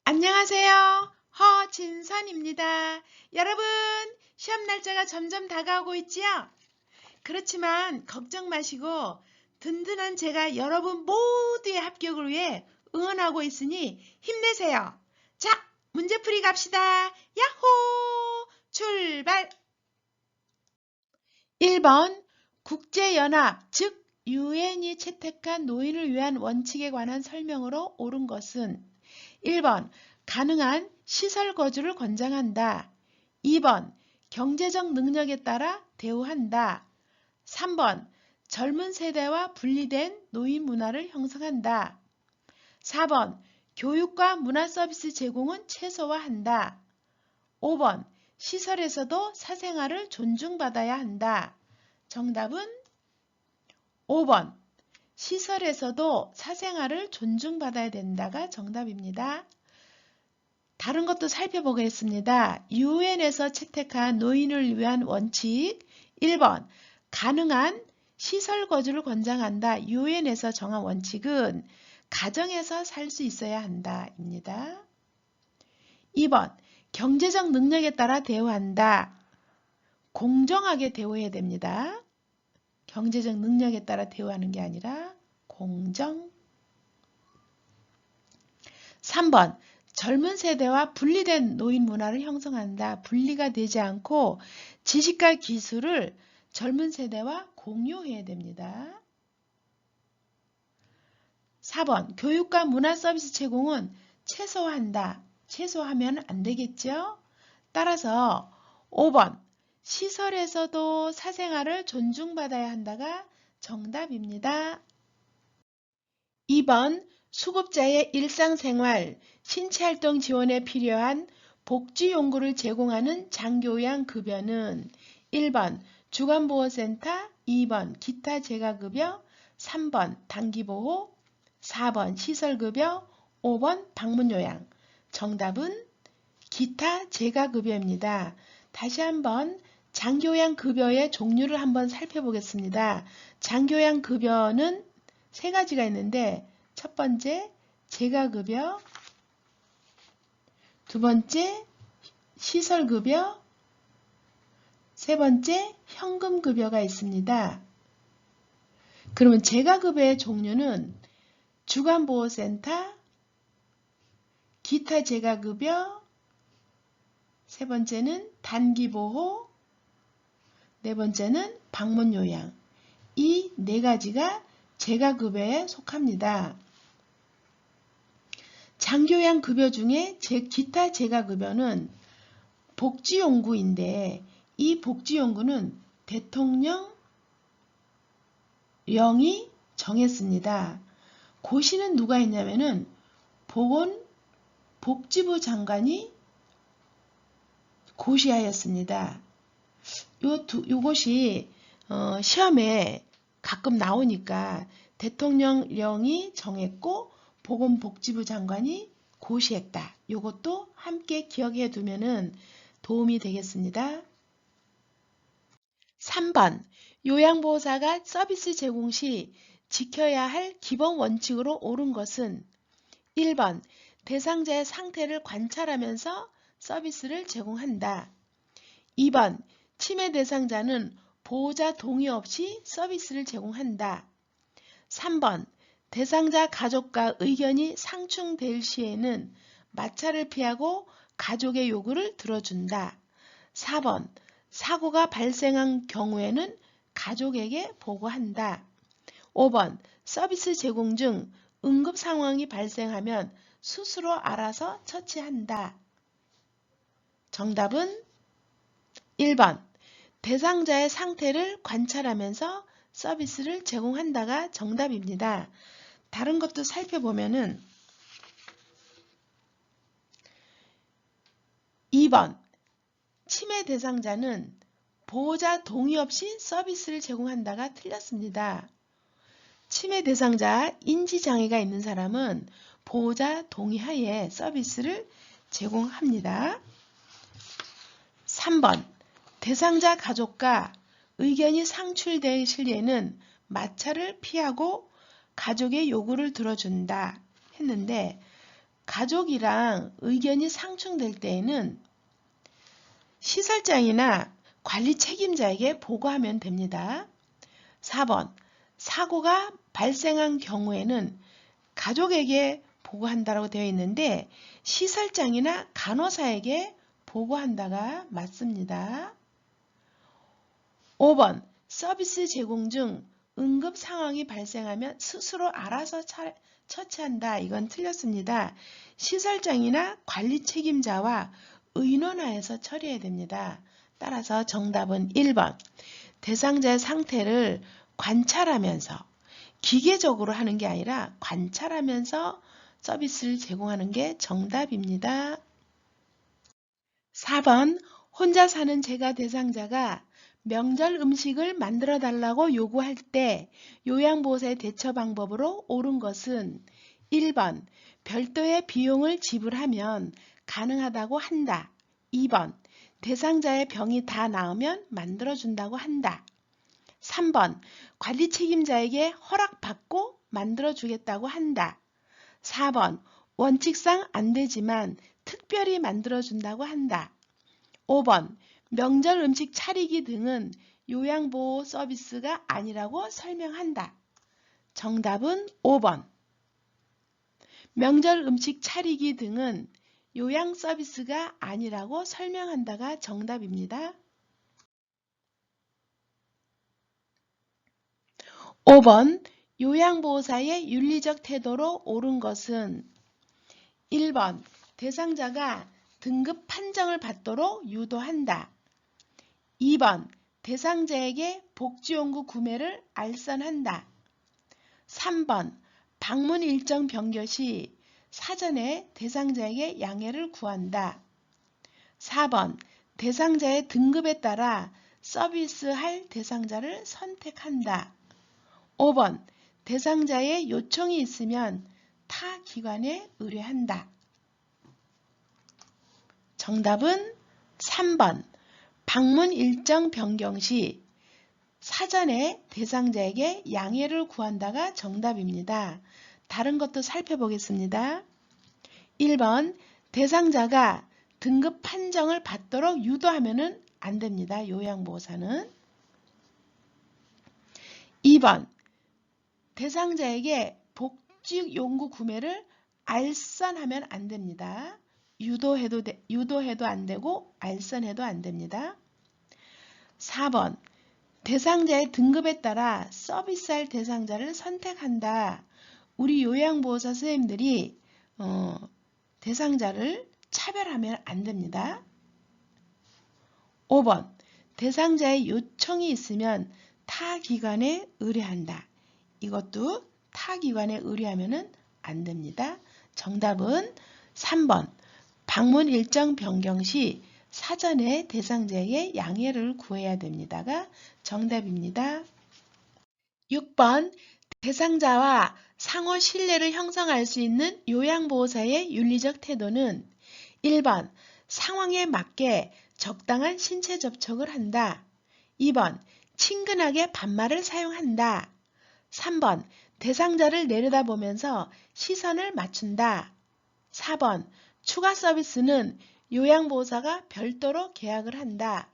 안녕하세요. 허진선입니다. 여러분, 시험 날짜가 점점 다가오고 있지요? 그렇지만 걱정 마시고 든든한 제가 여러분 모두의 합격을 위해 응원하고 있으니 힘내세요. 자, 문제풀이 갑시다. 야호! 출발! 1번 국제연합, 즉 유엔이 채택한 노인을 위한 원칙에 관한 설명으로 옳은 것은 1번 가능한 시설 거주를 권장한다. 2번 경제적 능력에 따라 대우한다. 3번 젊은 세대와 분리된 노인 문화를 형성한다. 4번 교육과 문화 서비스 제공은 최소화한다. 5번 시설에서도 사생활을 존중받아야 한다. 정답은 5번 시설에서도 사생활을 존중받아야 된다가 정답입니다. 다른 것도 살펴보겠습니다. 유엔에서 채택한 노인을 위한 원칙 1번 가능한 시설 거주를 권장한다. 유엔에서 정한 원칙은 가정에서 살 수 있어야 한다 입니다. 2번 경제적 능력에 따라 대우한다. 공정하게 대우해야 됩니다. 경제적 능력에 따라 대우하는 게 아니라 공정. 3번 젊은 세대와 분리된 노인 문화를 형성한다. 분리가 되지 않고 지식과 기술을 젊은 세대와 공유해야 됩니다. 4번 교육과 문화 서비스 제공은 최소화한다. 최소화하면 안 되겠죠? 따라서 5번 시설에서도 사생활을 존중받아야 한다가 정답입니다. 2번 수급자의 일상생활, 신체활동 지원에 필요한 복지용구를 제공하는 장교양급여는 1번 주간보호센터, 2번 기타 재가급여, 3번 단기보호, 4번 시설급여, 5번 방문요양. 정답은 기타 재가급여입니다. 다시 한번 장교양급여의 종류를 한번 살펴보겠습니다. 장교양급여는 세 가지가 있는데 첫 번째 재가급여, 두 번째 시설급여, 세 번째 현금급여가 있습니다. 그러면 재가급여의 종류는 주간보호센터, 기타 재가급여, 세 번째는 단기보호, 네 번째는 방문요양. 이 네 가지가 재가급여에 속합니다. 장교양급여 중에 기타 재가급여는 복지용구인데 이 복지용구는 대통령령이 정했습니다. 고시는 누가 했냐면은 보건복지부 장관이 고시하였습니다. 요것이 시험에 가끔 나오니까 대통령령이 정했고 보건복지부 장관이 고시했다. 요것도 함께 기억해 두면은 도움이 되겠습니다. 3번 요양보호사가 서비스 제공 시 지켜야 할 기본 원칙으로 옳은 것은 1번 대상자의 상태를 관찰하면서 서비스를 제공한다. 2번 치매 대상자는 보호자 동의 없이 서비스를 제공한다. 3번 대상자 가족과 의견이 상충될 시에는 마찰을 피하고 가족의 요구를 들어준다. 4번 사고가 발생한 경우에는 가족에게 보고한다. 5번 서비스 제공 중 응급 상황이 발생하면 스스로 알아서 처치한다. 정답은 1번 대상자의 상태를 관찰하면서 서비스를 제공한다가 정답입니다. 다른 것도 살펴보면은 2번 치매 대상자는 보호자 동의 없이 서비스를 제공한다가 틀렸습니다. 치매 대상자 인지장애가 있는 사람은 보호자 동의하에 서비스를 제공합니다. 3번 대상자 가족과 의견이 상충될 시에는 마찰을 피하고 가족의 요구를 들어준다 했는데 가족이랑 의견이 상충될 때에는 시설장이나 관리 책임자에게 보고하면 됩니다. 4번, 사고가 발생한 경우에는 가족에게 보고한다고 되어 있는데 시설장이나 간호사에게 보고한다가 맞습니다. 5번, 서비스 제공 중 응급 상황이 발생하면 스스로 알아서 처치한다. 이건 틀렸습니다. 시설장이나 관리 책임자와 의논하여서 처리해야 됩니다. 따라서 정답은 1번. 대상자의 상태를 관찰하면서 기계적으로 하는 게 아니라 관찰하면서 서비스를 제공하는 게 정답입니다. 4번. 혼자 사는 재가 대상자가 명절 음식을 만들어 달라고 요구할 때 요양보호사의 대처 방법으로 옳은 것은 1번. 별도의 비용을 지불하면 가능하다고 한다. 2번. 대상자의 병이 다 나으면 만들어준다고 한다. 3번. 관리 책임자에게 허락받고 만들어주겠다고 한다. 4번. 원칙상 안 되지만 특별히 만들어준다고 한다. 5번. 명절 음식 차리기 등은 요양보호 서비스가 아니라고 설명한다. 정답은 5번. 명절 음식 차리기 등은 요양 서비스가 아니라고 설명한다가 정답입니다. 5번. 요양보호사의 윤리적 태도로 옳은 것은 1번. 대상자가 등급 판정을 받도록 유도한다. 2번. 대상자에게 복지용구 구매를 알선한다. 3번. 방문 일정 변경 시 사전에 대상자에게 양해를 구한다. 4번. 대상자의 등급에 따라 서비스할 대상자를 선택한다. 5번. 대상자의 요청이 있으면 타 기관에 의뢰한다. 정답은 3번. 방문 일정 변경 시 사전에 대상자에게 양해를 구한다가 정답입니다. 다른 것도 살펴보겠습니다. 1번. 대상자가 등급 판정을 받도록 유도하면 안 됩니다. 요양보호사는. 2번. 대상자에게 복지용구 구매를 알선하면 안 됩니다. 유도해도 안 되고 알선해도 안 됩니다. 4번. 대상자의 등급에 따라 서비스할 대상자를 선택한다. 우리 요양보호사 선생님들이 대상자를 차별하면 안 됩니다. 5번. 대상자의 요청이 있으면 타 기관에 의뢰한다. 이것도 타 기관에 의뢰하면 안 됩니다. 정답은 3번. 방문 일정 변경 시 사전에 대상자에게 양해를 구해야 됩니다가 정답입니다. 6번. 대상자와 상호 신뢰를 형성할 수 있는 요양보호사의 윤리적 태도는 1번. 상황에 맞게 적당한 신체 접촉을 한다. 2번. 친근하게 반말을 사용한다. 3번. 대상자를 내려다보면서 시선을 맞춘다. 4번. 추가 서비스는 요양보호사가 별도로 계약을 한다.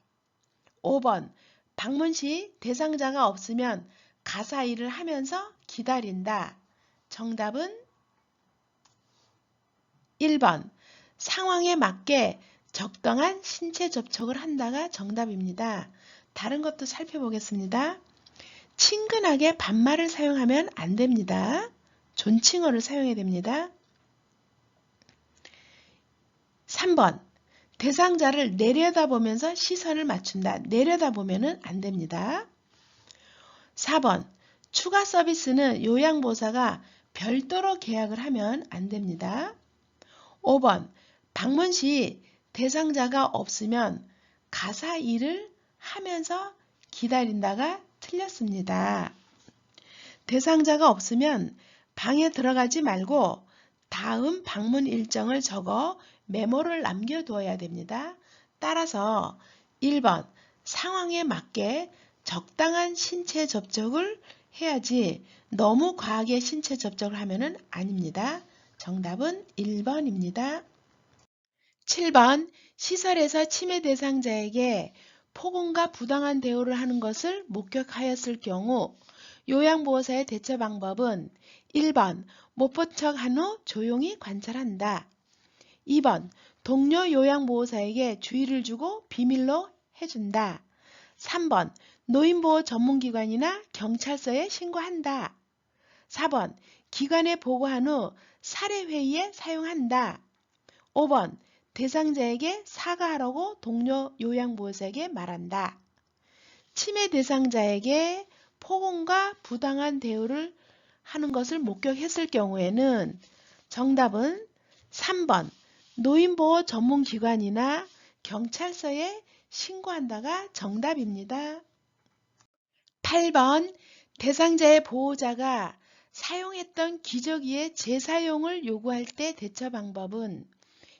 5번. 방문 시 대상자가 없으면 가사 일을 하면서 기다린다. 정답은 1번. 상황에 맞게 적당한 신체 접촉을 한다가 정답입니다. 다른 것도 살펴보겠습니다. 친근하게 반말을 사용하면 안 됩니다. 존칭어를 사용해야 됩니다. 3번. 대상자를 내려다보면서 시선을 맞춘다. 내려다보면 안 됩니다. 4번. 추가 서비스는 요양보호사가 별도로 계약을 하면 안 됩니다. 5번. 방문 시 대상자가 없으면 가사 일을 하면서 기다린다가 틀렸습니다. 대상자가 없으면 방에 들어가지 말고 다음 방문 일정을 적어 메모를 남겨두어야 됩니다. 따라서 1번. 상황에 맞게 적당한 신체 접촉을 해야지 너무 과하게 신체 접촉을 하면 아닙니다. 정답은 1번입니다. 7번 시설에서 침해 대상자에게 폭언과 부당한 대우를 하는 것을 목격하였을 경우 요양보호사의 대처 방법은 1번 못 본 척 한 후 조용히 관찰한다. 2번 동료 요양보호사에게 주의를 주고 비밀로 해준다. 3번 노인보호 전문기관이나 경찰서에 신고한다. 4번 기관에 보고한 후 사례회의에 사용한다. 5번 대상자에게 사과하라고 동료 요양보호사에게 말한다. 침해 대상자에게 폭언과 부당한 대우를 하는 것을 목격했을 경우에는 정답은 3번 노인보호 전문기관이나 경찰서에 신고한다가 정답입니다. 8번 대상자의 보호자가 사용했던 기저귀의 재사용을 요구할 때 대처 방법은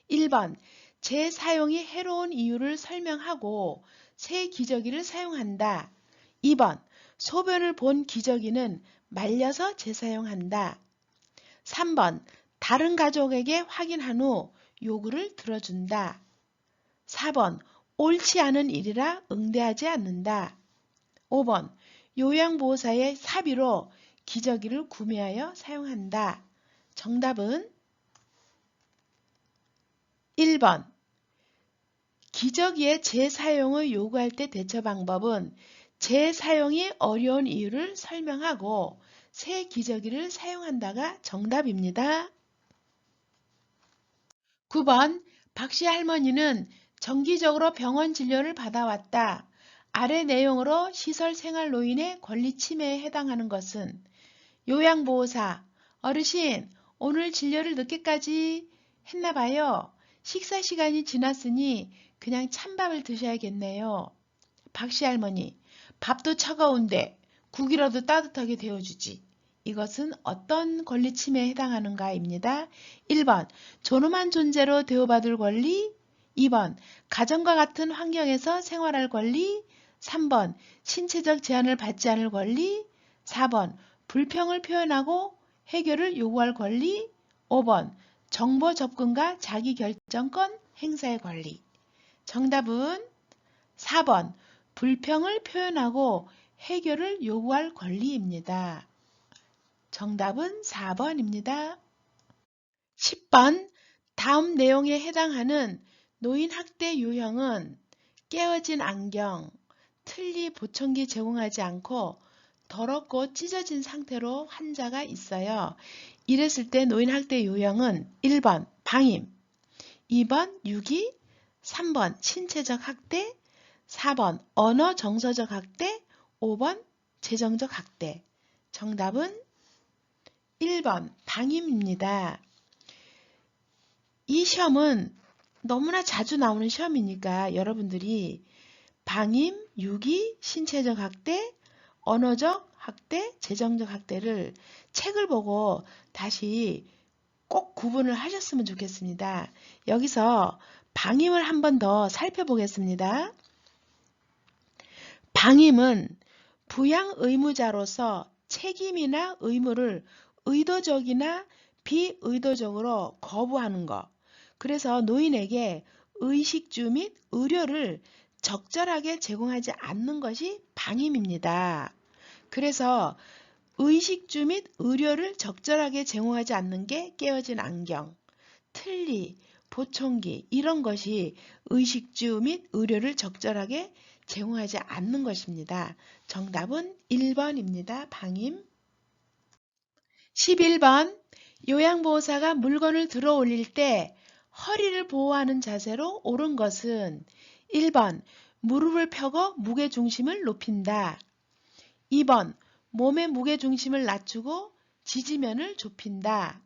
1번 재사용이 해로운 이유를 설명하고 새 기저귀를 사용한다. 2번 소변을 본 기저귀는 말려서 재사용한다. 3번 다른 가족에게 확인한 후 요구를 들어준다. 4번 옳지 않은 일이라 응대하지 않는다. 5번 요양보호사의 사비로 기저귀를 구매하여 사용한다. 정답은 1번 기저귀의 재사용을 요구할 때 대처 방법은 재사용이 어려운 이유를 설명하고 새 기저귀를 사용한다가 정답입니다. 9번 박씨 할머니는 정기적으로 병원 진료를 받아왔다. 아래 내용으로 시설생활노인의 권리 침해에 해당하는 것은 요양보호사, 어르신 오늘 진료를 늦게까지 했나봐요. 식사 시간이 지났으니 그냥 찬밥을 드셔야겠네요. 박씨 할머니, 밥도 차가운데 국이라도 따뜻하게 데워주지. 이것은 어떤 권리 침해에 해당하는가입니다. 1번 존엄한 존재로 대우받을 권리, 2번 가정과 같은 환경에서 생활할 권리, 3번 신체적 제한을 받지 않을 권리, 4번 불평을 표현하고 해결을 요구할 권리, 5번 정보 접근과 자기결정권 행사의 권리. 정답은 4번 불평을 표현하고 해결을 요구할 권리입니다. 정답은 4번입니다. 10번 다음 내용에 해당하는 노인학대 유형은 깨어진 안경, 틀니 보청기 제공하지 않고 더럽고 찢어진 상태로 환자가 있어요. 이랬을 때 노인학대 유형은 1번 방임, 2번 유기, 3번 신체적 학대, 4번 언어 정서적 학대, 5번 재정적 학대. 정답은 1번 방임입니다. 이 시험은 너무나 자주 나오는 시험이니까 여러분들이 방임, 유기, 신체적 학대, 언어적 학대, 재정적 학대를 책을 보고 다시 꼭 구분을 하셨으면 좋겠습니다. 여기서 방임을 한 번 더 살펴보겠습니다. 방임은 부양 의무자로서 책임이나 의무를 의도적이나 비의도적으로 거부하는 것. 그래서 노인에게 의식주 및 의료를 적절하게 제공하지 않는 것이 방임입니다. 그래서 의식주 및 의료를 적절하게 제공하지 않는 게 깨어진 안경, 틀니, 보청기 이런 것이 의식주 및 의료를 적절하게 제공하지 않는 것입니다. 정답은 1번입니다. 방임. 11번 요양보호사가 물건을 들어 올릴 때 허리를 보호하는 자세로 옳은 것은 1번 무릎을 펴고 무게중심을 높인다. 2번 몸의 무게중심을 낮추고 지지면을 좁힌다.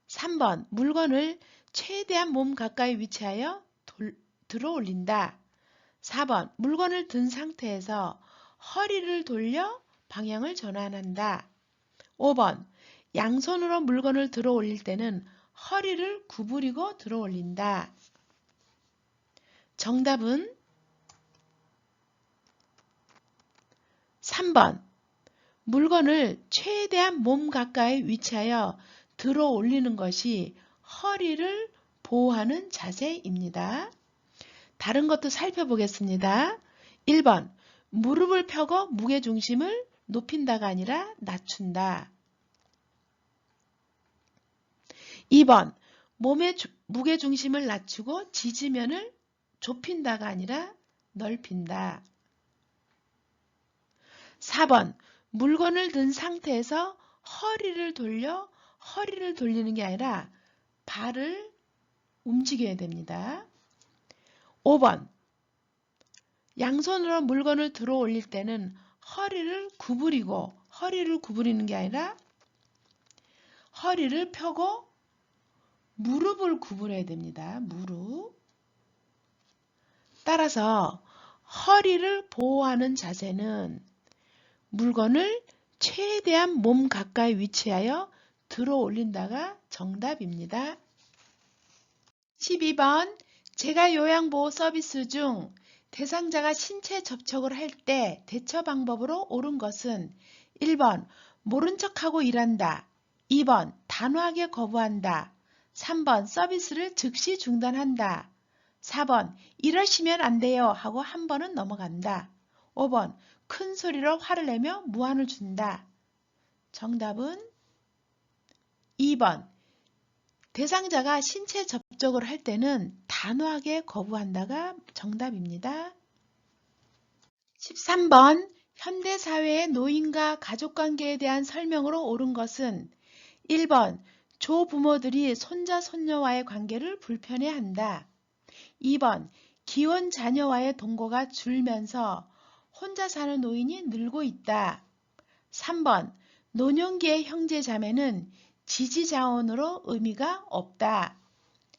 3번 물건을 최대한 몸 가까이 위치하여 들어 올린다. 4번 물건을 든 상태에서 허리를 돌려 방향을 전환한다. 5번 양손으로 물건을 들어 올릴 때는 허리를 구부리고 들어 올린다. 정답은 3번 물건을 최대한 몸 가까이 위치하여 들어 올리는 것이 허리를 보호하는 자세입니다. 다른 것도 살펴보겠습니다. 1번, 무릎을 펴고 무게중심을 높인다가 아니라 낮춘다. 2번, 몸의 무게중심을 낮추고 지지면을 좁힌다가 아니라 넓힌다. 4번, 물건을 든 상태에서 허리를 돌리는 게 아니라 발을 움직여야 됩니다. 5번, 양손으로 물건을 들어 올릴 때는 허리를 구부리는 게 아니라 허리를 펴고 무릎을 구부려야 됩니다. 무릎. 따라서 허리를 보호하는 자세는 물건을 최대한 몸 가까이 위치하여 들어 올린다가 정답입니다. 12번, 재가 요양보호 서비스 중 대상자가 신체 접촉을 할 때 대처 방법으로 옳은 것은 1번, 모른 척하고 일한다. 2번, 단호하게 거부한다. 3번, 서비스를 즉시 중단한다. 4번, 이러시면 안 돼요 하고 한 번은 넘어간다. 5번, 큰 소리로 화를 내며 무안을 준다. 정답은 2번, 대상자가 신체 접촉을 할 때는 단호하게 거부한다가 정답입니다. 13번, 현대사회의 노인과 가족관계에 대한 설명으로 옳은 것은 1번, 조부모들이 손자, 손녀와의 관계를 불편해한다. 2번, 기혼 자녀와의 동거가 줄면서 혼자 사는 노인이 늘고 있다. 3번, 노년기의 형제 자매는 지지자원으로 의미가 없다.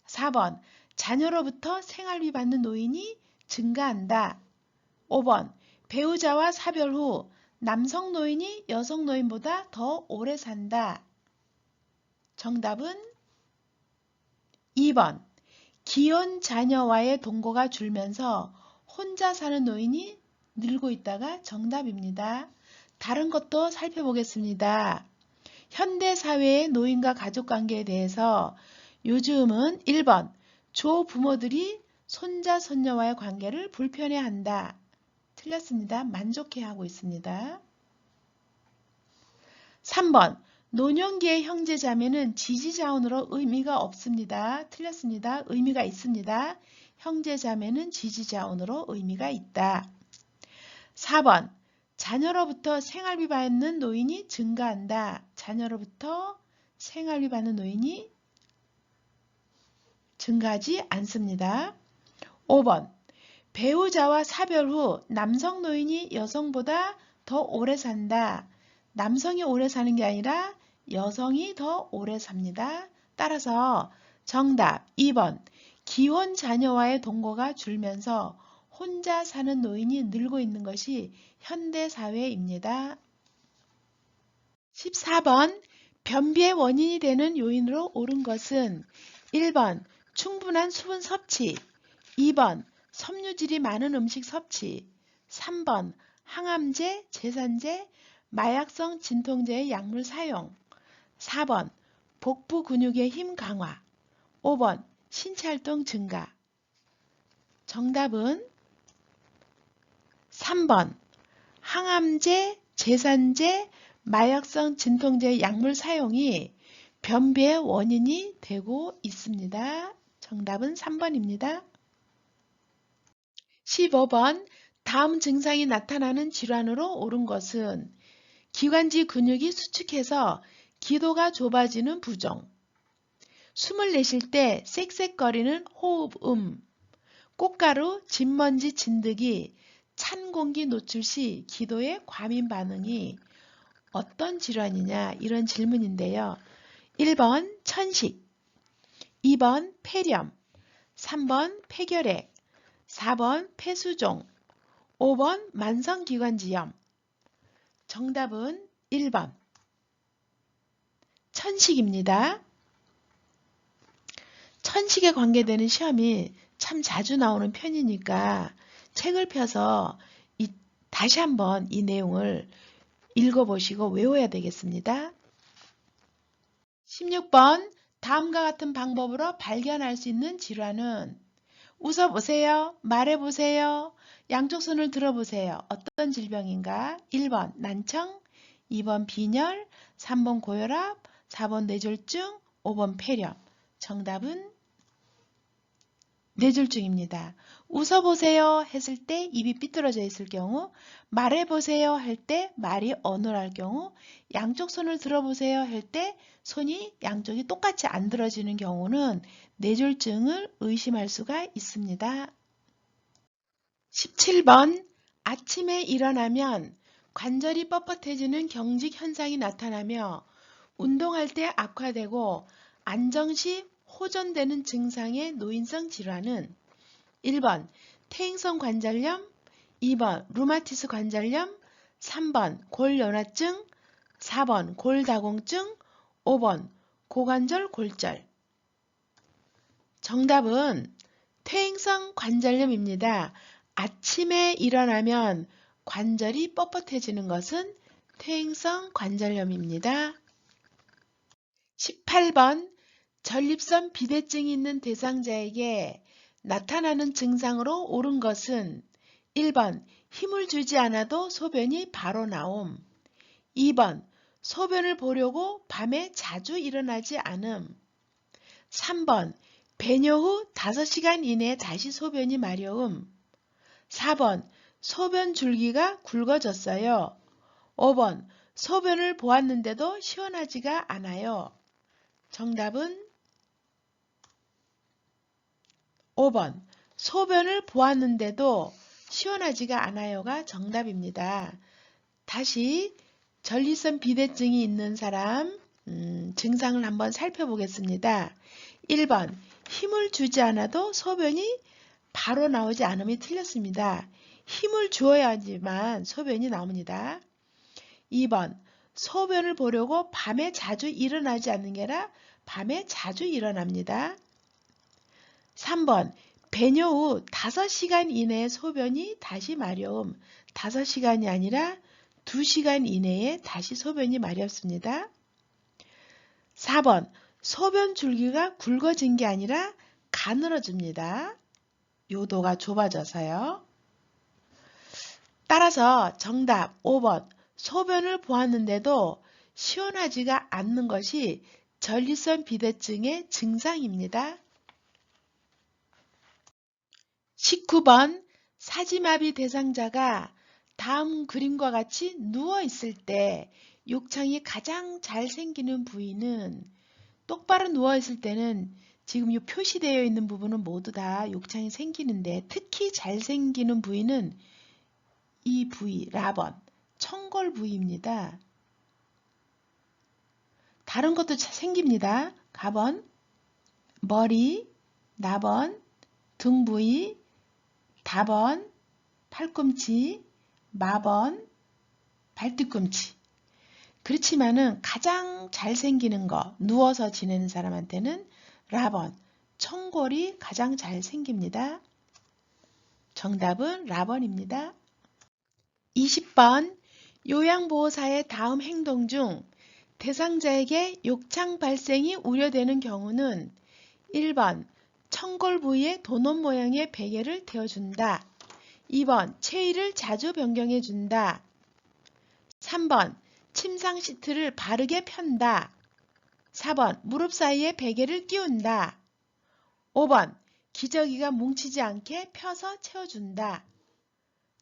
4번, 자녀로부터 생활비 받는 노인이 증가한다. 5번, 배우자와 사별 후 남성 노인이 여성 노인보다 더 오래 산다. 정답은 2번, 기혼 자녀와의 동거가 줄면서 혼자 사는 노인이 늘고 있다가 정답입니다. 다른 것도 살펴보겠습니다. 현대사회의 노인과 가족관계에 대해서 요즘은 1번, 조부모들이 손자, 손녀와의 관계를 불편해한다. 틀렸습니다. 만족해하고 있습니다. 3번, 노년기의 형제자매는 지지자원으로 의미가 없습니다. 틀렸습니다. 의미가 있습니다. 형제자매는 지지자원으로 의미가 있다. 4번, 자녀로부터 생활비 받는 노인이 증가한다. 자녀로부터 생활비 받는 노인이 증가하지 않습니다. 5번, 배우자와 사별 후 남성 노인이 여성보다 더 오래 산다. 남성이 오래 사는 게 아니라 여성이 더 오래 삽니다. 따라서 정답 2번, 기혼 자녀와의 동거가 줄면서 혼자 사는 노인이 늘고 있는 것이 현대사회입니다. 14번, 변비의 원인이 되는 요인으로 옳은 것은 1번, 충분한 수분 섭취, 2번, 섬유질이 많은 음식 섭취, 3번, 항암제, 제산제, 마약성 진통제의 약물 사용, 4번, 복부 근육의 힘 강화, 5번, 신체활동 증가. 정답은 3번, 항암제, 제산제, 마약성 진통제 약물 사용이 변비의 원인이 되고 있습니다. 정답은 3번입니다. 15번, 다음 증상이 나타나는 질환으로 옳은 것은 기관지 근육이 수축해서 기도가 좁아지는 부종, 숨을 내쉴 때 쌕쌕거리는 호흡음, 꽃가루, 진먼지 진드기, 찬 공기 노출 시 기도의 과민 반응이 어떤 질환이냐 이런 질문인데요. 1번 천식, 2번 폐렴, 3번 폐결핵, 4번 폐수종, 5번 만성기관지염. 정답은 1번 천식입니다. 천식에 관계되는 시험이 참 자주 나오는 편이니까 책을 펴서 다시 한번 이 내용을 읽어보시고 외워야 되겠습니다. 16번 다음과 같은 방법으로 발견할 수 있는 질환은 웃어보세요. 말해보세요. 양쪽 손을 들어보세요. 어떤 질병인가? 1번 난청, 2번 빈혈, 3번 고혈압, 4번 뇌졸중, 5번 폐렴. 정답은 뇌졸중입니다. 웃어보세요 했을 때 입이 삐뚤어져 있을 경우, 말해보세요 할 때 말이 어눌할 경우, 양쪽 손을 들어보세요 할 때 손이 양쪽이 똑같이 안 들어지는 경우는 뇌졸중을 의심할 수가 있습니다. 17번 아침에 일어나면 관절이 뻣뻣해지는 경직 현상이 나타나며 운동할 때 악화되고 안정시 호전되는 증상의 노인성 질환은 1번 퇴행성 관절염, 2번 루마티스 관절염, 3번 골연화증, 4번 골다공증, 5번 고관절 골절. 정답은 퇴행성 관절염입니다. 아침에 일어나면 관절이 뻣뻣해지는 것은 퇴행성 관절염입니다. 18번 전립선 비대증이 있는 대상자에게 나타나는 증상으로 옳은 것은 1번 힘을 주지 않아도 소변이 바로 나옴, 2번 소변을 보려고 밤에 자주 일어나지 않음, 3번 배뇨 후 5시간 이내에 다시 소변이 마려움, 4번 소변 줄기가 굵어졌어요, 5번 소변을 보았는데도 시원하지가 않아요. 정답은 5번 소변을 보았는데도 시원하지가 않아요가 정답입니다. 다시 전립선 비대증이 있는 사람 증상을 한번 살펴보겠습니다. 1번 힘을 주지 않아도 소변이 바로 나오지 않음이 틀렸습니다. 힘을 주어야지만 소변이 나옵니다. 2번 소변을 보려고 밤에 자주 일어나지 않는 게 아니라 밤에 자주 일어납니다. 3번 배뇨 후 5시간 이내에 소변이 다시 마려움, 5시간이 아니라 2시간 이내에 다시 소변이 마렵습니다. 4번 소변 줄기가 굵어진 게 아니라 가늘어집니다. 요도가 좁아져서요. 따라서 정답 5번 소변을 보았는데도 시원하지가 않는 것이 전립선 비대증의 증상입니다. 19번 사지마비 대상자가 다음 그림과 같이 누워 있을 때 욕창이 가장 잘 생기는 부위는 똑바로 누워 있을 때는 지금 이 표시되어 있는 부분은 모두 다 욕창이 생기는데 특히 잘 생기는 부위는 이 부위, 라번, 청골 부위입니다. 다른 것도 생깁니다. 가번, 머리, 나번, 등 부위, 다번, 팔꿈치, 마번, 발뒤꿈치. 그렇지만은 가장 잘 생기는 거, 누워서 지내는 사람한테는 라번, 청골이 가장 잘 생깁니다. 정답은 라번입니다. 20번 요양보호사의 다음 행동 중 대상자에게 욕창 발생이 우려되는 경우는 1번 청골 부위에 도넛 모양의 베개를 대어준다. 2번 체위를 자주 변경해준다. 3번 침상 시트를 바르게 편다. 4번 무릎 사이에 베개를 끼운다. 5번 기저귀가 뭉치지 않게 펴서 채워준다.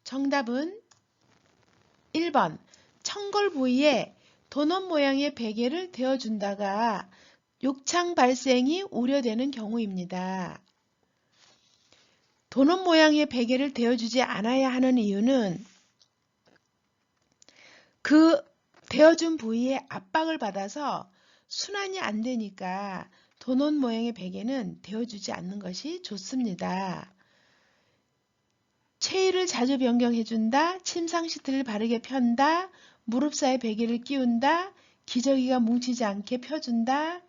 정답은 1번 청골 부위에 도넛 모양의 베개를 대어준다가 욕창 발생이 우려되는 경우입니다. 도넛 모양의 베개를 대어주지 않아야 하는 이유는 그 대어준 부위에 압박을 받아서 순환이 안 되니까 도넛 모양의 베개는 대어주지 않는 것이 좋습니다. 체위를 자주 변경해준다, 침상 시트를 바르게 편다, 무릎 사이 베개를 끼운다, 기저귀가 뭉치지 않게 펴준다.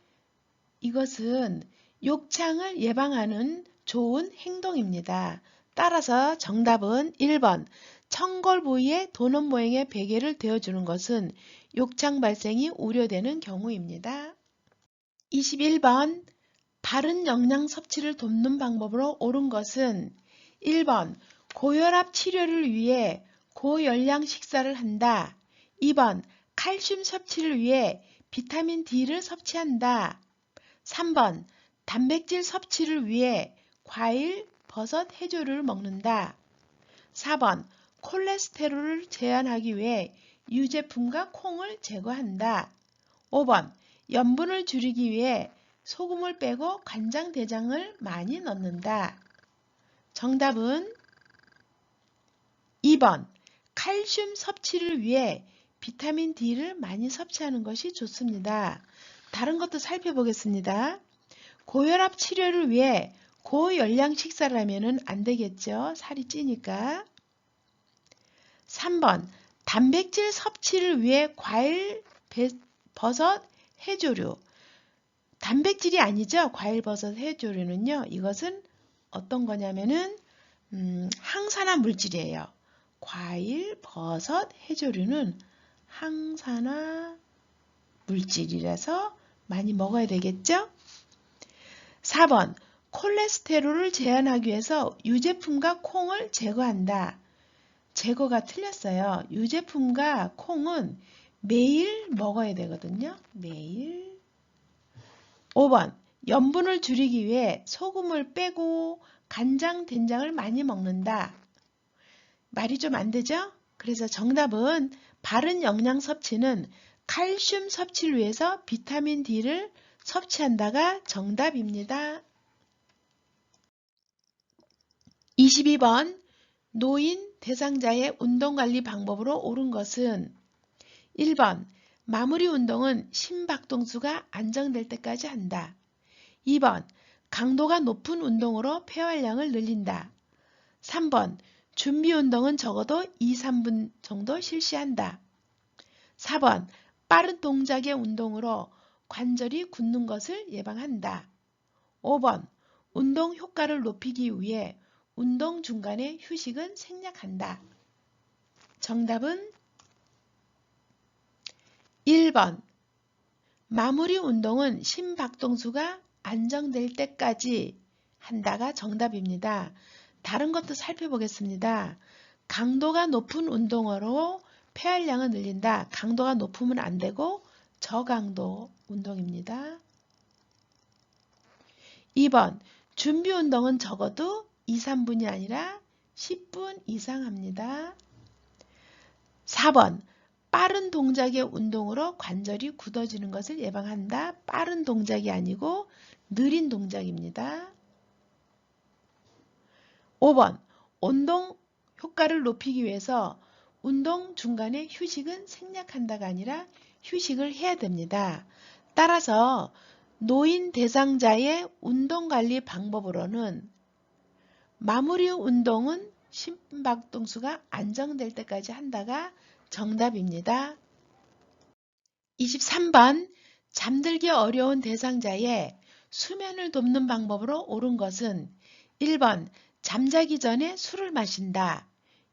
이것은 욕창을 예방하는 좋은 행동입니다. 따라서 정답은 1번 청골 부위에 도넛 모양의 베개를 대어주는 것은 욕창 발생이 우려되는 경우입니다. 21번 바른 영양 섭취를 돕는 방법으로 옳은 것은 1번 고혈압 치료를 위해 고열량 식사를 한다. 2번 칼슘 섭취를 위해 비타민 D를 섭취한다. 3번 단백질 섭취를 위해 과일, 버섯, 해조류를 먹는다. 4번 콜레스테롤을 제한하기 위해 유제품과 콩을 제거한다. 5번 염분을 줄이기 위해 소금을 빼고 간장게장을 많이 넣는다. 정답은 2번 칼슘 섭취를 위해 비타민 D를 많이 섭취하는 것이 좋습니다. 다른 것도 살펴보겠습니다. 고혈압 치료를 위해 고열량 식사를 하면 안 되겠죠. 살이 찌니까. 3번 단백질 섭취를 위해 과일, 버섯, 해조류. 단백질이 아니죠. 과일, 버섯, 해조류는요. 이것은 어떤 거냐면은 항산화 물질이에요. 과일, 버섯, 해조류는 항산화 물질이라서 많이 먹어야 되겠죠? 4번 콜레스테롤을 제한하기 위해서 유제품과 콩을 제거한다. 제거가 틀렸어요. 유제품과 콩은 매일 먹어야 되거든요. 매일. 5번 염분을 줄이기 위해 소금을 빼고 간장, 된장을 많이 먹는다. 말이 좀 안 되죠? 그래서 정답은 바른 영양 섭취는 칼슘 섭취를 위해서 비타민 D를 섭취한다가 정답입니다. 22번 노인 대상자의 운동관리 방법으로 옳은 것은 1번 마무리 운동은 심박동수가 안정될 때까지 한다. 2번 강도가 높은 운동으로 폐활량을 늘린다. 3번 준비 운동은 적어도 2~3분 정도 실시한다. 4번 빠른 동작의 운동으로 관절이 굳는 것을 예방한다. 5번 운동 효과를 높이기 위해 운동 중간에 휴식은 생략한다. 정답은 1번 마무리 운동은 심박동수가 안정될 때까지 한다가 정답입니다. 다른 것도 살펴보겠습니다. 강도가 높은 운동으로 폐활량을 늘린다. 강도가 높으면 안 되고 저강도 운동입니다. 2번 준비 운동은 적어도 2~3분이 아니라 10분 이상 합니다. 4번 빠른 동작의 운동으로 관절이 굳어지는 것을 예방한다. 빠른 동작이 아니고 느린 동작입니다. 5번 운동 효과를 높이기 위해서 운동 중간에 휴식은 생략한다가 아니라 휴식을 해야 됩니다. 따라서 노인 대상자의 운동관리 방법으로는 마무리 운동은 심박동수가 안정될 때까지 한다가 정답입니다. 23번 잠들기 어려운 대상자의 수면을 돕는 방법으로 옳은 것은 1번 잠자기 전에 술을 마신다.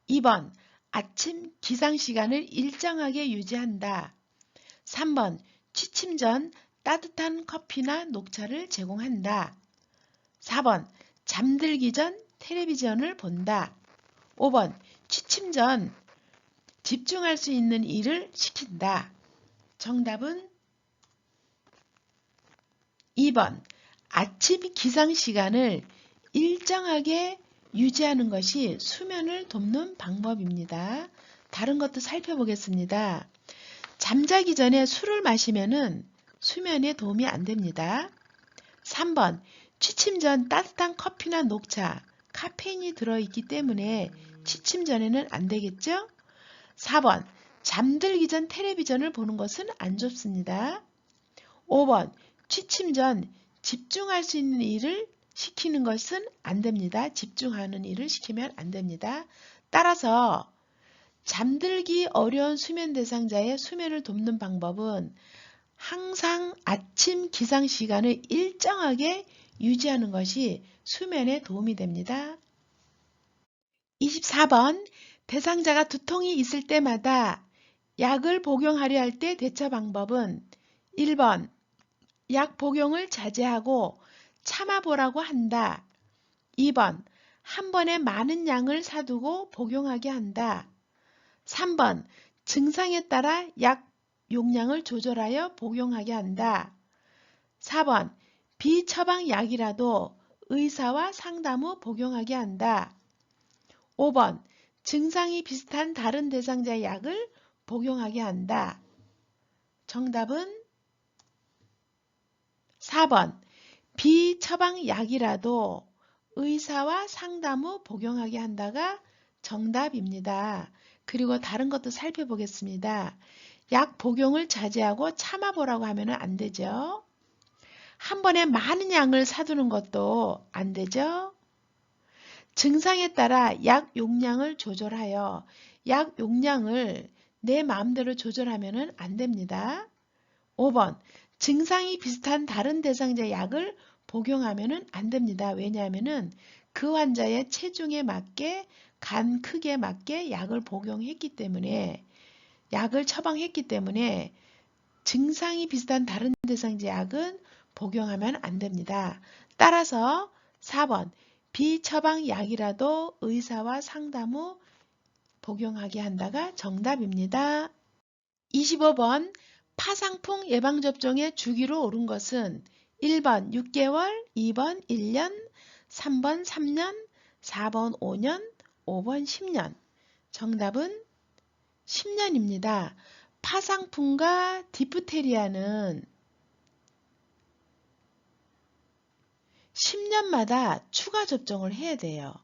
2번 아침 기상시간을 일정하게 유지한다. 3번 취침 전 따뜻한 커피나 녹차를 제공한다. 4번 잠들기 전 텔레비전을 본다. 5번 취침 전 집중할 수 있는 일을 시킨다. 정답은 2번 아침 기상시간을 일정하게 유지하는 것이 수면을 돕는 방법입니다. 다른 것도 살펴보겠습니다. 잠자기 전에 술을 마시면 수면에 도움이 안 됩니다. 3번 취침 전 따뜻한 커피나 녹차, 카페인이 들어있기 때문에 취침 전에는 안 되겠죠? 4번 잠들기 전 텔레비전을 보는 것은 안 좋습니다. 5번 취침 전 집중할 수 있는 일을 시키는 것은 안 됩니다. 집중하는 일을 시키면 안 됩니다. 따라서 잠들기 어려운 수면 대상자의 수면을 돕는 방법은 항상 아침 기상 시간을 일정하게 유지하는 것이 수면에 도움이 됩니다. 24번 대상자가 두통이 있을 때마다 약을 복용하려 할 때 대처 방법은 1번 약 복용을 자제하고 참아보라고 한다. 2번, 한 번에 많은 양을 사두고 복용하게 한다. 3번, 증상에 따라 약 용량을 조절하여 복용하게 한다. 4번, 비처방 약이라도 의사와 상담 후 복용하게 한다. 5번, 증상이 비슷한 다른 대상자의 약을 복용하게 한다. 정답은 4번, 비처방 약이라도 의사와 상담 후 복용하게 한다가 정답입니다. 그리고 다른 것도 살펴보겠습니다. 약 복용을 자제하고 참아보라고 하면 안 되죠. 한 번에 많은 양을 사두는 것도 안 되죠. 증상에 따라 약 용량을 조절하여 약 용량을 내 마음대로 조절하면 안 됩니다. 5번, 증상이 비슷한 다른 대상자 약을 복용하면 안 됩니다. 왜냐하면 그 환자의 체중에 맞게 간 크기에 맞게 약을 복용했기 때문에 약을 처방했기 때문에 증상이 비슷한 다른 대상자 약은 복용하면 안 됩니다. 따라서 4번 비처방 약이라도 의사와 상담 후 복용하게 한다가 정답입니다. 25번 파상풍 예방접종의 주기로 옳은 것은 1번 6개월, 2번 1년, 3번 3년, 4번 5년, 5번 10년. 정답은 10년입니다. 파상풍과 디프테리아는 10년마다 추가 접종을 해야 돼요.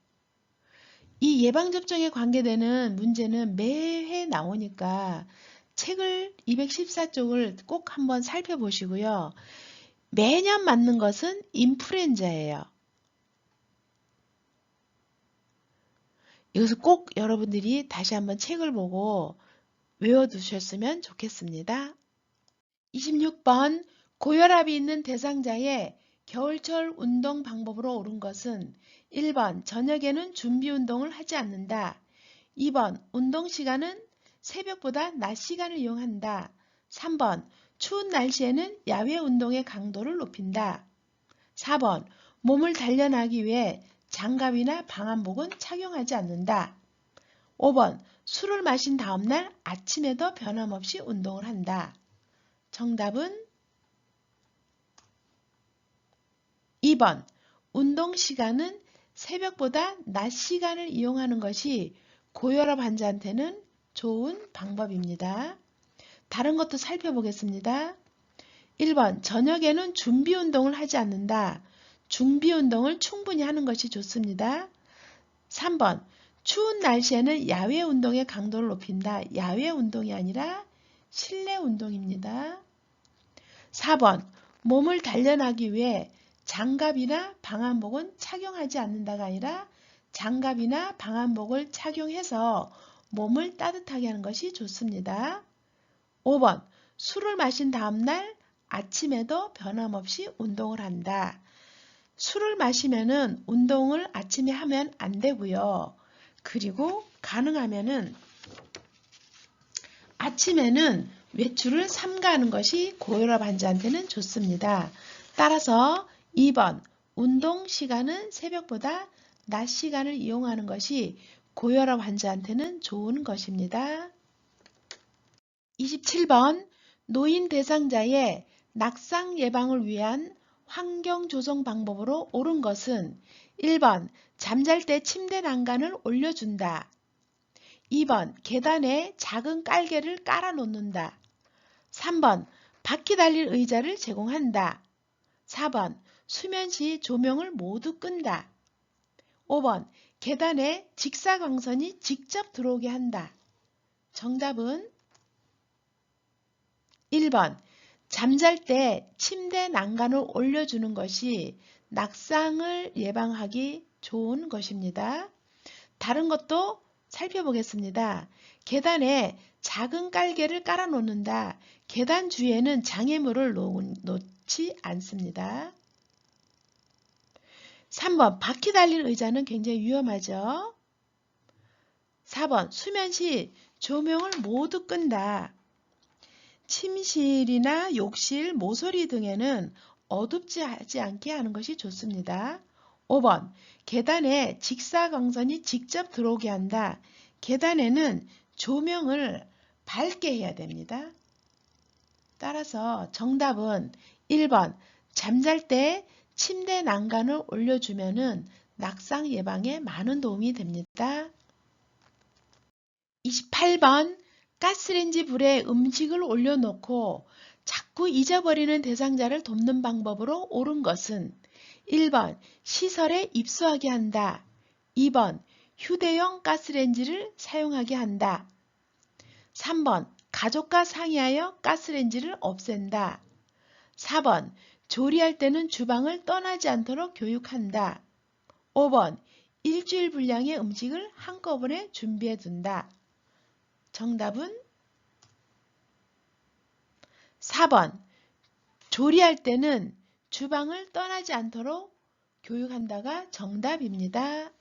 이 예방접종에 관계되는 문제는 매해 나오니까 책을 214쪽을 꼭 한번 살펴보시고요. 매년 맞는 것은 인플루엔자예요. 이것을 꼭 여러분들이 다시 한번 책을 보고 외워두셨으면 좋겠습니다. 26번 고혈압이 있는 대상자의 겨울철 운동 방법으로 옳은 것은 1번 저녁에는 준비 운동을 하지 않는다. 2번 운동 시간은 새벽보다 낮 시간을 이용한다. 3번 추운 날씨에는 야외 운동의 강도를 높인다. 4번 몸을 단련하기 위해 장갑이나 방한복은 착용하지 않는다. 5번 술을 마신 다음날 아침에도 변함없이 운동을 한다. 정답은 2번 운동 시간은 새벽보다 낮 시간을 이용하는 것이 고혈압 환자한테는 좋은 방법입니다. 다른 것도 살펴보겠습니다. 1번 저녁에는 준비 운동을 하지 않는다. 준비 운동을 충분히 하는 것이 좋습니다. 3번 추운 날씨에는 야외 운동의 강도를 높인다. 야외 운동이 아니라 실내 운동입니다. 4번 몸을 단련하기 위해 장갑이나 방한복은 착용하지 않는다가 아니라 장갑이나 방한복을 착용해서 몸을 따뜻하게 하는 것이 좋습니다. 5번 술을 마신 다음날 아침에도 변함없이 운동을 한다. 술을 마시면은 운동을 아침에 하면 안 되고요. 그리고 가능하면은 아침에는 외출을 삼가하는 것이 고혈압 환자한테는 좋습니다. 따라서 2번 운동 시간은 새벽보다 낮 시간을 이용하는 것이 고혈압 환자한테는 좋은 것입니다. 27번 노인 대상자의 낙상 예방을 위한 환경 조성 방법으로 옳은 것은 1번 잠잘 때 침대 난간을 올려준다. 2번 계단에 작은 깔개를 깔아 놓는다. 3번 바퀴 달릴 의자를 제공한다. 4번 수면 시 조명을 모두 끈다. 5번 계단에 직사광선이 직접 들어오게 한다. 정답은 1번 잠잘 때 침대 난간을 올려주는 것이 낙상을 예방하기 좋은 것입니다. 다른 것도 살펴보겠습니다. 계단에 작은 깔개를 깔아 놓는다. 계단 주위에는 장애물을 놓지 않습니다. 3번 바퀴 달린 의자는 굉장히 위험하죠. 4번 수면 시 조명을 모두 끈다. 침실이나 욕실, 모서리 등에는 어둡지 않게 하는 것이 좋습니다. 5번, 계단에 직사광선이 직접 들어오게 한다. 계단에는 조명을 밝게 해야 됩니다. 따라서 정답은 1번, 잠잘 때 침대 난간을 올려주면 낙상 예방에 많은 도움이 됩니다. 28번, 가스레인지 불에 음식을 올려놓고 자꾸 잊어버리는 대상자를 돕는 방법으로 옳은 것은 1번, 시설에 입수하게 한다. 2번, 휴대용 가스레인지를 사용하게 한다. 3번, 가족과 상의하여 가스레인지를 없앤다. 4번, 조리할 때는 주방을 떠나지 않도록 교육한다. 5번, 일주일 분량의 음식을 한꺼번에 준비해 둔다. 정답은 4번, 조리할 때는 주방을 떠나지 않도록 교육한다가 정답입니다.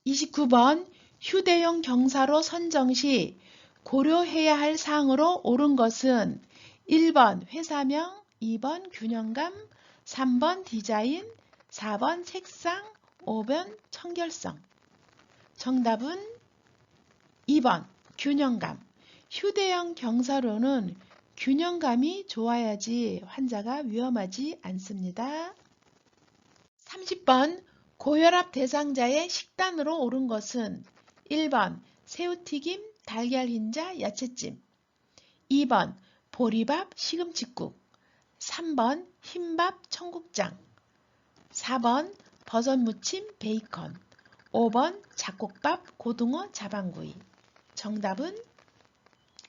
29번, 휴대용 경사로 선정 시 고려해야 할 사항으로 옳은 것은 1번 회사명, 2번 균형감, 3번 디자인, 4번 색상, 5번 청결성. 정답은 2번 균형감. 휴대용 경사로는 균형감이 좋아야지 환자가 위험하지 않습니다. 30번 고혈압 대상자의 식단으로 옳은 것은 1번 새우튀김, 달걀 흰자, 야채찜, 2번 보리밥, 시금치국, 3번 흰밥, 청국장, 4번 버섯무침, 베이컨, 5번 잡곡밥, 고등어, 자반구이. 정답은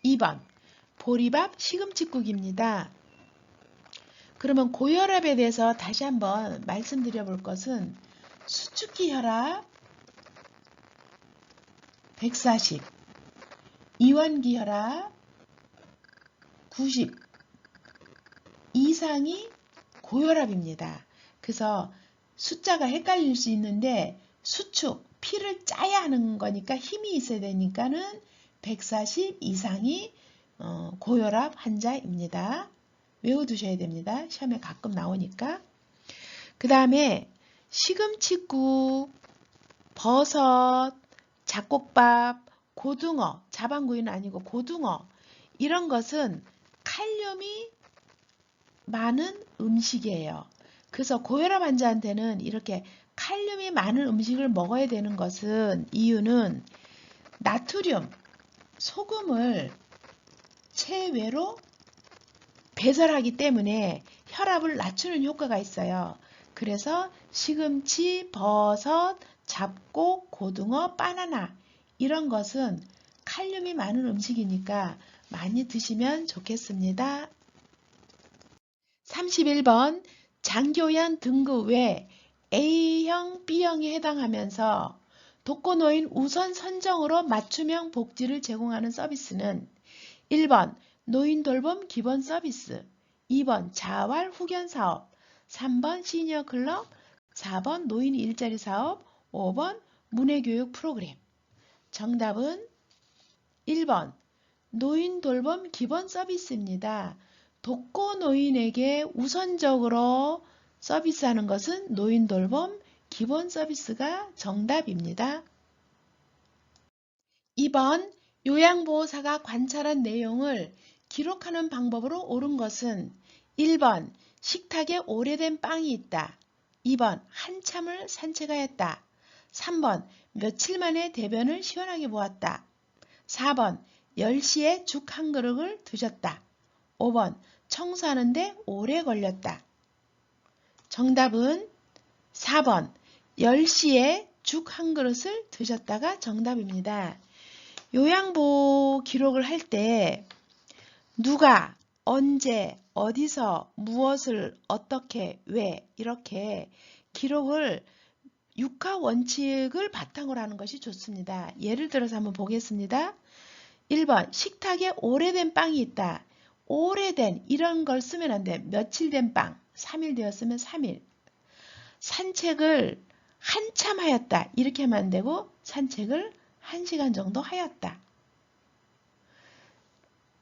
2번 보리밥, 시금치국입니다. 그러면 고혈압에 대해서 다시 한번 말씀드려 볼 것은 수축기 혈압 140, 이완기 혈압 90 이상이 고혈압입니다. 그래서 숫자가 헷갈릴 수 있는데 수축, 피를 짜야 하는 거니까 힘이 있어야 되니까는 140 이상이 고혈압 환자입니다. 외워두셔야 됩니다. 시험에 가끔 나오니까. 그 다음에 시금치국, 버섯, 잡곡밥, 고등어, 자반구이는 아니고 고등어 이런 것은 칼륨이 많은 음식이에요. 그래서 고혈압 환자한테는 이렇게 칼륨이 많은 음식을 먹어야 되는 것은 이유는 나트륨, 소금을 체외로 배설하기 때문에 혈압을 낮추는 효과가 있어요. 그래서 시금치, 버섯, 잡곡, 고등어, 바나나 이런 것은 칼륨이 많은 음식이니까 많이 드시면 좋겠습니다. 31번 장교연 등급 외 A형, B형에 해당하면서 독거노인 우선 선정으로 맞춤형 복지를 제공하는 서비스는 1번 노인 돌봄 기본 서비스, 2번 자활 후견 사업, 3번 시니어 클럽, 4번 노인 일자리 사업, 5번 문해교육 프로그램. 정답은 1번 노인 돌봄 기본 서비스입니다. 독거노인에게 우선적으로 서비스하는 것은 노인 돌봄 기본 서비스가 정답입니다. 2번 요양보호사가 관찰한 내용을 기록하는 방법으로 옳은 것은 1번 식탁에 오래된 빵이 있다. 2번 한참을 산책하였다. 3번 며칠 만에 대변을 시원하게 보았다. 4번 10시에 죽 한 그릇을 드셨다. 5번 청소하는데 오래 걸렸다. 정답은 4번 10시에 죽 한 그릇을 드셨다가 정답입니다. 요양보 기록을 할 때 누가, 언제, 어디서, 무엇을, 어떻게, 왜 이렇게 기록을 육하 원칙을 바탕으로 하는 것이 좋습니다. 예를 들어서 한번 보겠습니다. 1번 식탁에 오래된 빵이 있다. 오래된 이런 걸 쓰면 안 돼. 며칠 된 빵, 3일 되었으면 3일. 산책을 한참 하였다. 이렇게 하면 안 되고 산책을 1시간 정도 하였다.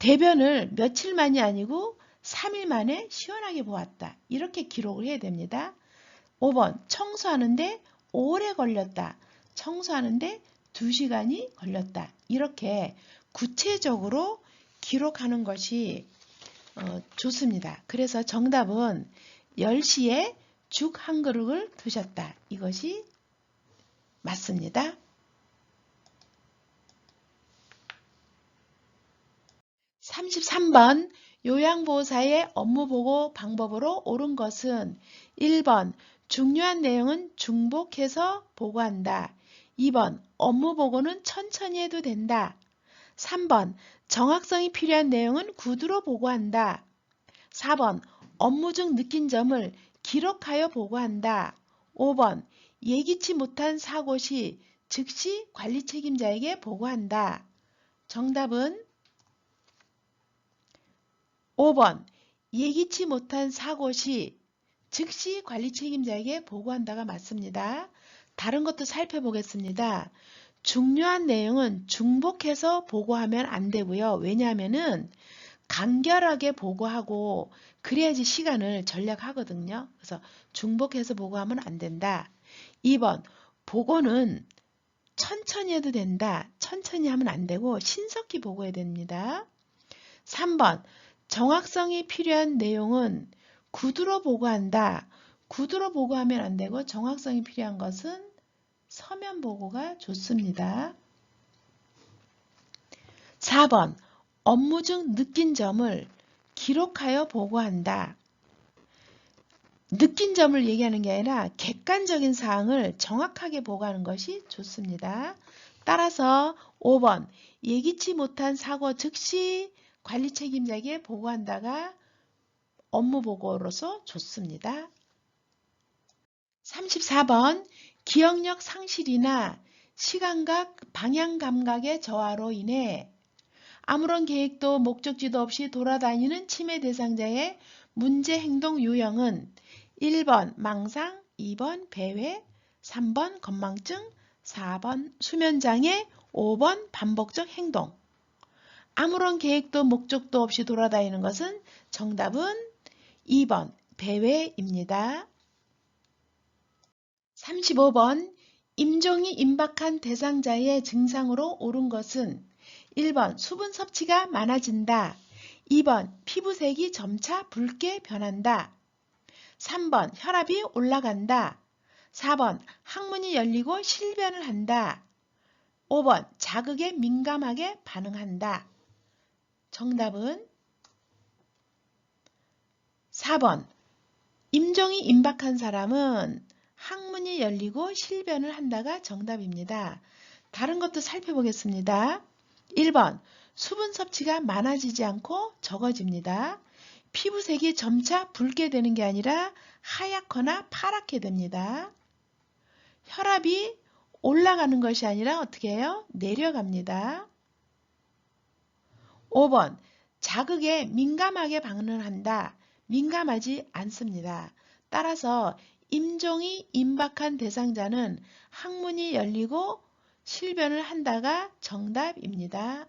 대변을 며칠만이 아니고 3일 만에 시원하게 보았다. 이렇게 기록을 해야 됩니다. 5번 청소하는데 오래 걸렸다. 청소하는데 2시간이 걸렸다. 이렇게 구체적으로 기록하는 것이 좋습니다. 그래서 정답은 10시에 죽 한 그릇을 드셨다. 이것이 맞습니다. 33번 요양보호사의 업무보고 방법으로 옳은 것은 1번 중요한 내용은 중복해서 보고한다. 2번 업무보고는 천천히 해도 된다. 3번 정확성이 필요한 내용은 구두로 보고한다. 4번 업무 중 느낀 점을 기록하여 보고한다. 5번 예기치 못한 사고 시 즉시 관리 책임자에게 보고한다. 정답은 5번 예기치 못한 사고 시 즉시 관리 책임자에게 보고한다가 맞습니다. 다른 것도 살펴보겠습니다. 중요한 내용은 중복해서 보고하면 안 되고요. 왜냐하면은 간결하게 보고하고 그래야지 시간을 절약하거든요. 그래서 중복해서 보고하면 안 된다. 2번 보고는 천천히 해도 된다. 천천히 하면 안 되고 신속히 보고해야 됩니다. 3번 정확성이 필요한 내용은 구두로 보고한다. 구두로 보고하면 안 되고 정확성이 필요한 것은 서면 보고가 좋습니다. 4번 업무 중 느낀 점을 기록하여 보고한다. 느낀 점을 얘기하는 게 아니라 객관적인 사항을 정확하게 보고하는 것이 좋습니다. 따라서 5번 예기치 못한 사고 즉시 관리 책임자에게 보고한다가 업무 보고로서 좋습니다. 34번 기억력 상실이나 시간각 방향 감각의 저하로 인해 아무런 계획도 목적지도 없이 돌아다니는 치매 대상자의 문제 행동 유형은 1번 망상, 2번 배회, 3번 건망증, 4번 수면장애, 5번 반복적 행동. 아무런 계획도 목적도 없이 돌아다니는 것은 정답은 2번 배회입니다. 35번 임종이 임박한 대상자의 증상으로 옳은 것은 1번 수분 섭취가 많아진다. 2번 피부색이 점차 붉게 변한다. 3번 혈압이 올라간다. 4번 항문이 열리고 실변을 한다. 5번 자극에 민감하게 반응한다. 정답은 4번 임종이 임박한 사람은 항문이 열리고 실변을 한다가 정답입니다. 다른 것도 살펴보겠습니다. 1번 수분 섭취가 많아지지 않고 적어집니다. 피부색이 점차 붉게 되는 게 아니라 하얗거나 파랗게 됩니다. 혈압이 올라가는 것이 아니라 어떻게 해요? 내려갑니다. 5번 자극에 민감하게 반응한다. 민감하지 않습니다. 따라서 임종이 임박한 대상자는 항문이 열리고 실변을 한다가 정답입니다.